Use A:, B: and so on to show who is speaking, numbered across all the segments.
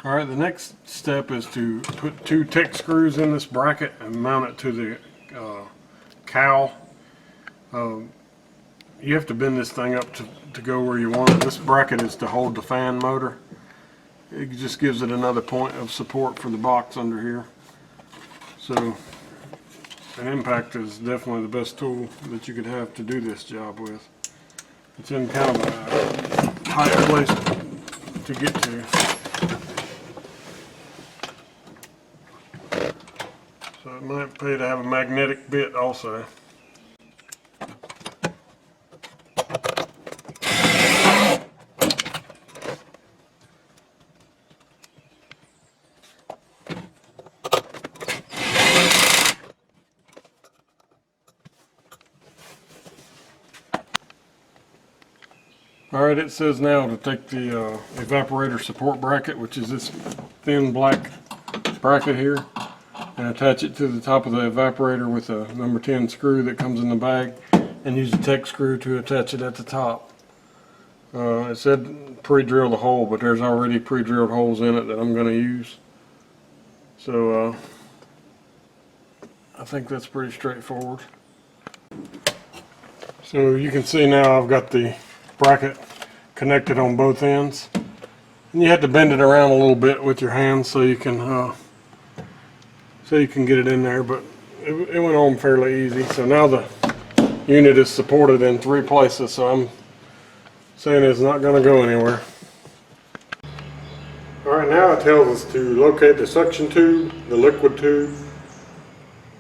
A: Alright, the next step is to put 2 Tech screws in this bracket and mount it to the cowl. You have to bend this thing up to go where you want it. This bracket is to hold the fan motor. It just gives it another point of support for the box under here. So an impact is definitely the best tool that you could have to do this job with. It's in kind of a tight place to get to. So it might pay to have a magnetic bit also. Alright, it says now to take the evaporator support bracket, which is this thin black bracket here, and attach it to the top of the evaporator with a number 10 screw that comes in the bag, and use the Tech screw to attach it at the top. It said pre-drill the hole, but there's already pre-drilled holes in it that I'm going to use. So I think that's pretty straightforward. So you can see now I've got the bracket connected on both ends, and you have to bend it around a little bit with your hands so you can get it in there, but it went on fairly easy. So now the unit is supported in 3 places, so I'm saying it's not going to go anywhere. Alright, now it tells us to locate the suction tube, the liquid tube,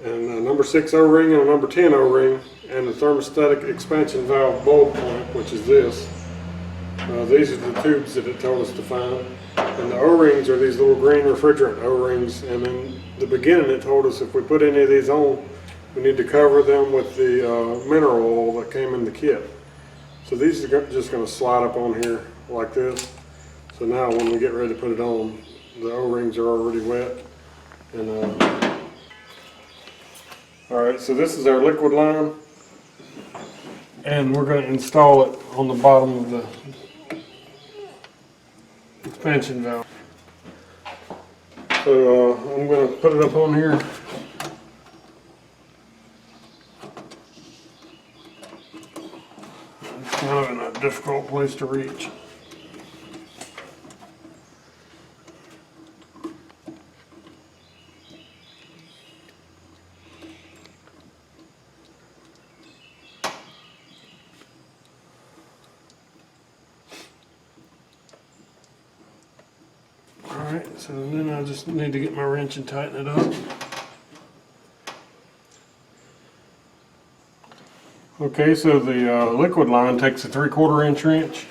A: and a number 6 O-ring and a number 10 O-ring, and the thermostatic expansion valve bulb clamp, which is this. These are the tubes that it told us to find. And the O-rings are these little green refrigerant O-rings, and in the beginning it told us if we put any of these on, we need to cover them with the mineral oil that came in the kit. So these are just going to slide up on here like this. So now when we get ready to put it on, the O-rings are already wet. And alright, so this is our liquid line, and we're going to install it on the bottom of the expansion valve. So I'm going to put it up on here. It's kind of in a difficult place to reach. Alright, so then I just need to get my wrench and tighten it up. Okay, so the liquid line takes a 3/4 inch wrench.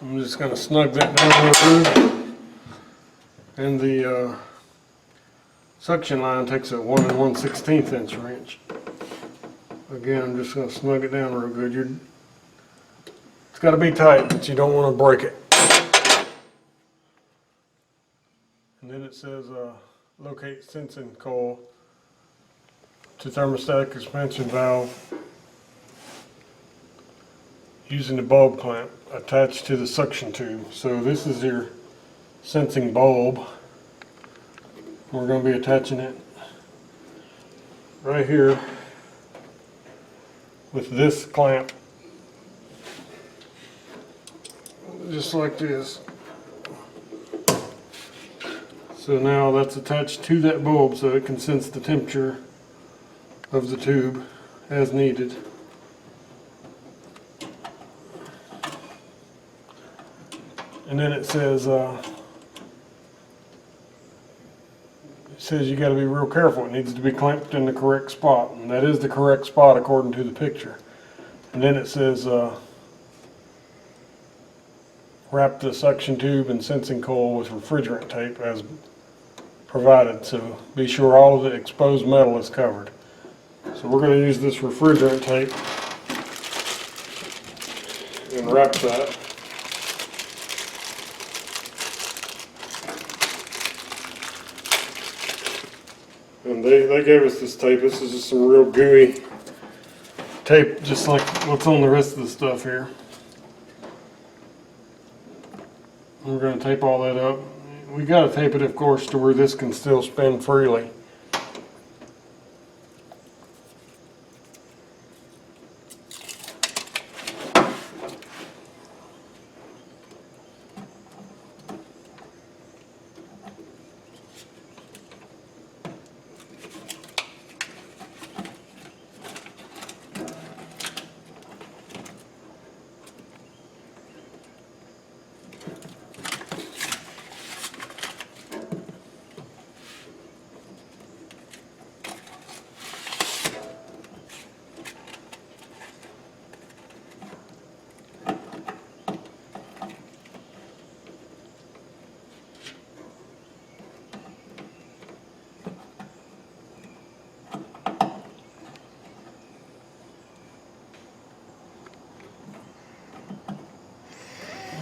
A: I'm just going to snug that down real good. And the suction line takes a 1 1/16 inch wrench. Again, I'm just going to snug it down real good. It's got to be tight, but you don't want to break it. And then it says locate sensing coil to thermostatic expansion valve using the bulb clamp attached to the suction tube. So this is your sensing bulb. We're going to be attaching it right here with this clamp, just like this. So now that's attached to that bulb so it can sense the temperature of the tube as needed. And then it says you got to be real careful. It needs to be clamped in the correct spot, and that is the correct spot according to the picture. And then it says wrap the suction tube and sensing coil with refrigerant tape as provided, so be sure all of the exposed metal is covered. So we're going to use this refrigerant tape and wrap that. And they gave us this tape. This is just some real gooey tape, just like what's on the rest of the stuff here. We're going to tape all that up. We got to tape it, of course, to where this can still spin freely.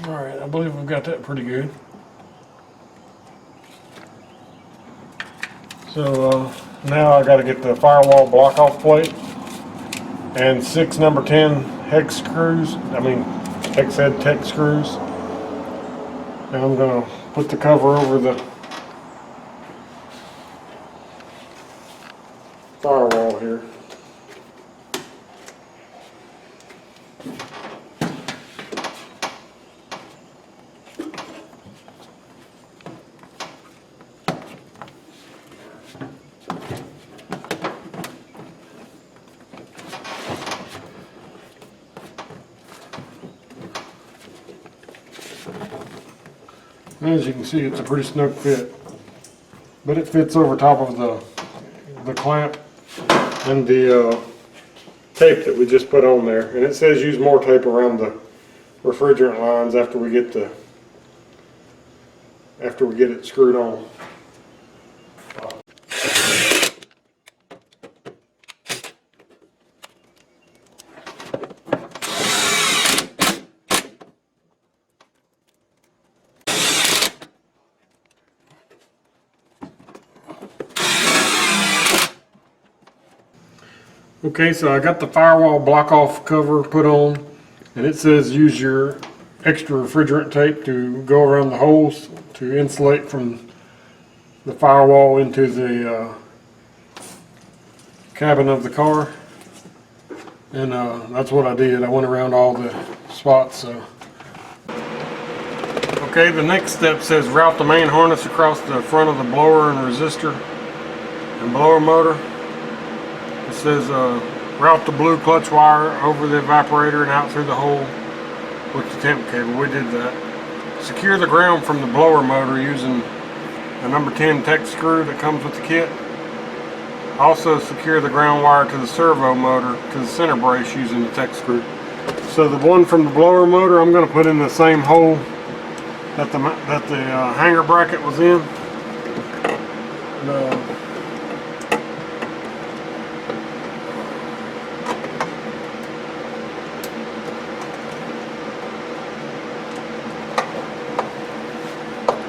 A: Alright, I believe we've got that pretty good. So now I got to get the firewall block off plate and 6 number 10 hex screws, hex head tech screws. And I'm going to put the cover over the firewall here. As you can see, it's a pretty snug fit, but it fits over top of the clamp and the tape that we just put on there. And it says use more tape around the refrigerant lines after we get it screwed on. Okay, so I got the firewall block off cover put on, and it says use your extra refrigerant tape to go around the holes to insulate from the firewall into the cabin of the car. And that's what I did. I went around all the spots. So. Okay, the next step says route the main harness across the front of the blower and resistor and blower motor. It says route the blue clutch wire over the evaporator and out through the hole with the temp cable. We did that. Secure the ground from the blower motor using the number 10 tech screw that comes with the kit. Also secure the ground wire to the servo motor to the center brace using the tech screw. So the one from the blower motor I'm going to put in the same hole that the hanger bracket was in.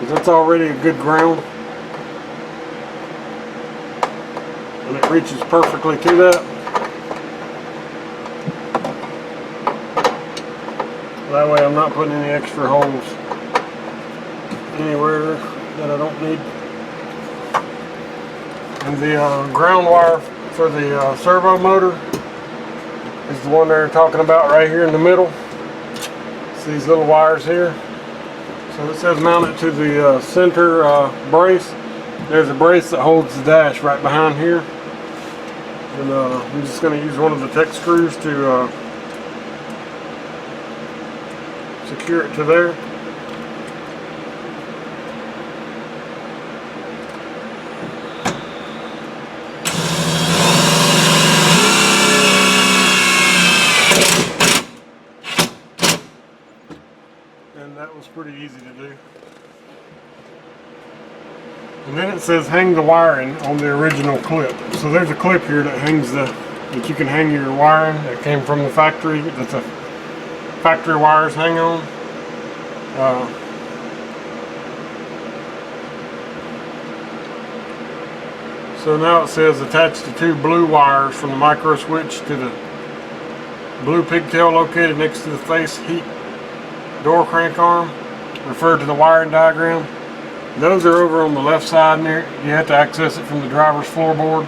A: That's already a good ground, and it reaches perfectly to that. That way I'm not putting any extra holes anywhere that I don't need. And the ground wire for the servo motor is the one they're talking about right here in the middle. It's these little wires here. So it says mount it to the center brace. There's a brace that holds the dash right behind here. And I'm just going to use one of the tech screws to secure it to there. And that was pretty easy to do. And then it says hang the wiring on the original clip. So there's a clip here that hangs that you can hang your wiring that came from the factory. That's a factory wires hang on. So now it says attach the two blue wires from the micro switch to the blue pigtail located next to the face heat door crank arm, referred to the wiring diagram. Those are over on the left side there. You have to access it from the driver's floorboard.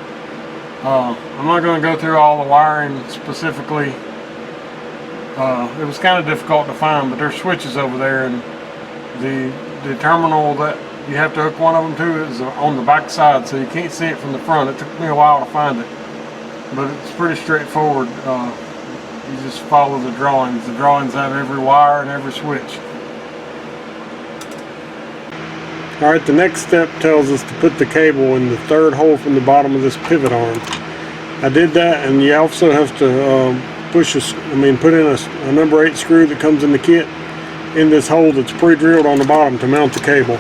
A: I'm not going to go through all the wiring specifically. It was kind of difficult to find, but there's switches over there, and the terminal that you have to hook one of them to is on the back side, so you can't see it from the front. It took me a while to find it, but it's pretty straightforward. You just follow the drawings. The drawings have every wire and every switch. Alright, the next step tells us to put the cable in the third hole from the bottom of this pivot arm. I did that, and you also have to put in a number 8 screw that comes in the kit in this hole that's pre-drilled on the bottom to mount the cable.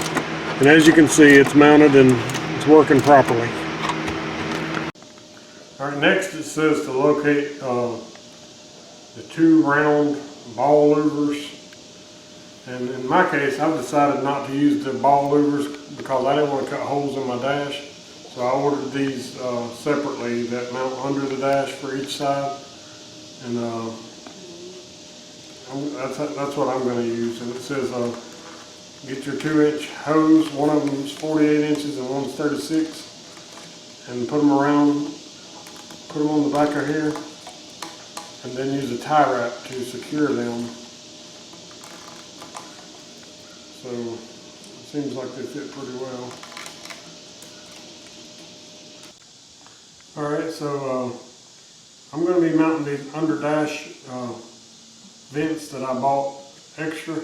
A: And as you can see, it's mounted and it's working properly. Alright, next it says to locate the two round ball louvers. And in my case, I've decided not to use the ball louvers because I didn't want to cut holes in my dash. So I ordered these separately that mount under the dash for each side. And that's what I'm going to use. And it says get your 2-inch hose. One of them is 48 inches and one's 36. And put them around, put them on the back of here. And then use a tie wrap to secure them. So it seems like they fit pretty well. Alright, so I'm going to be mounting these under dash vents that I bought extra,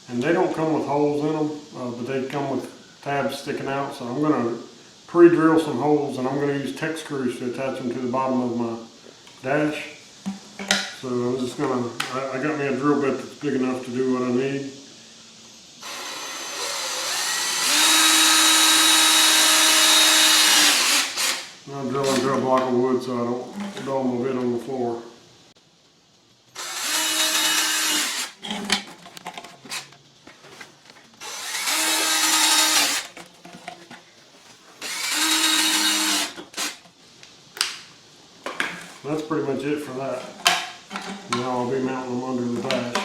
A: and they don't come with holes in them, but they come with tabs sticking out. So I'm going to pre-drill some holes, and I'm going to use Tech screws to attach them to the bottom of my dash. So I'm just going to, I got me a drill bit that's big enough to do what I need. I'm drilling through a block of wood so I don't dull my bit on the floor. That's pretty much it for that. Now I'll be mounting them under the dash.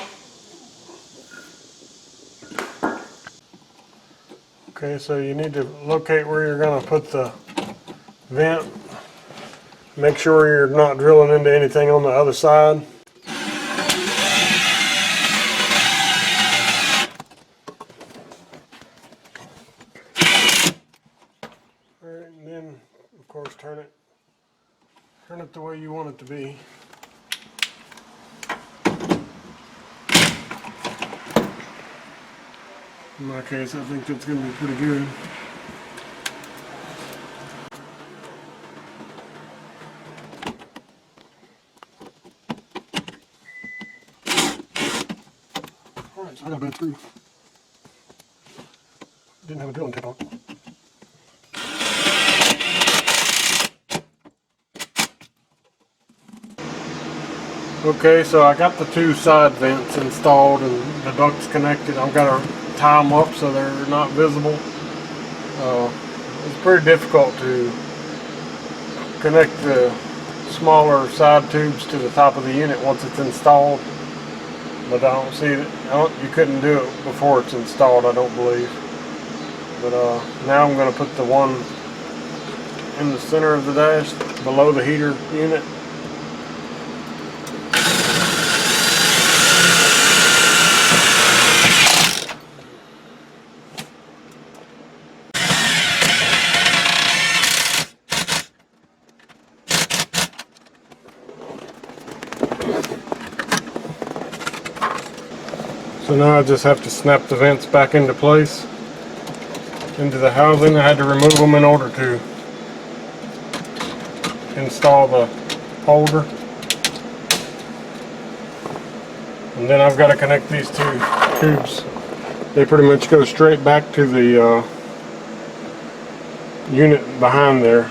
A: Okay, so you need to locate where you're going to put the vent. Make sure you're not drilling into anything on the other side. Alright, and then of course turn it the way you want it to be. In my case, I think that's going to be pretty good. Alright, so I got a bad screw. Didn't have a drilling tip on. Okay, so I got the two side vents installed and the ducts connected. I've got to tie them up so they're not visible. It's pretty difficult to connect the smaller side tubes to the top of the unit once it's installed. But I don't see it. You couldn't do it before it's installed, I don't believe. But now I'm going to put the one in the center of the dash below the heater unit. So now I just have to snap the vents back into place, into the housing. I had to remove them in order to install the holder. And then I've got to connect these two tubes. They pretty much go straight back to the unit behind there.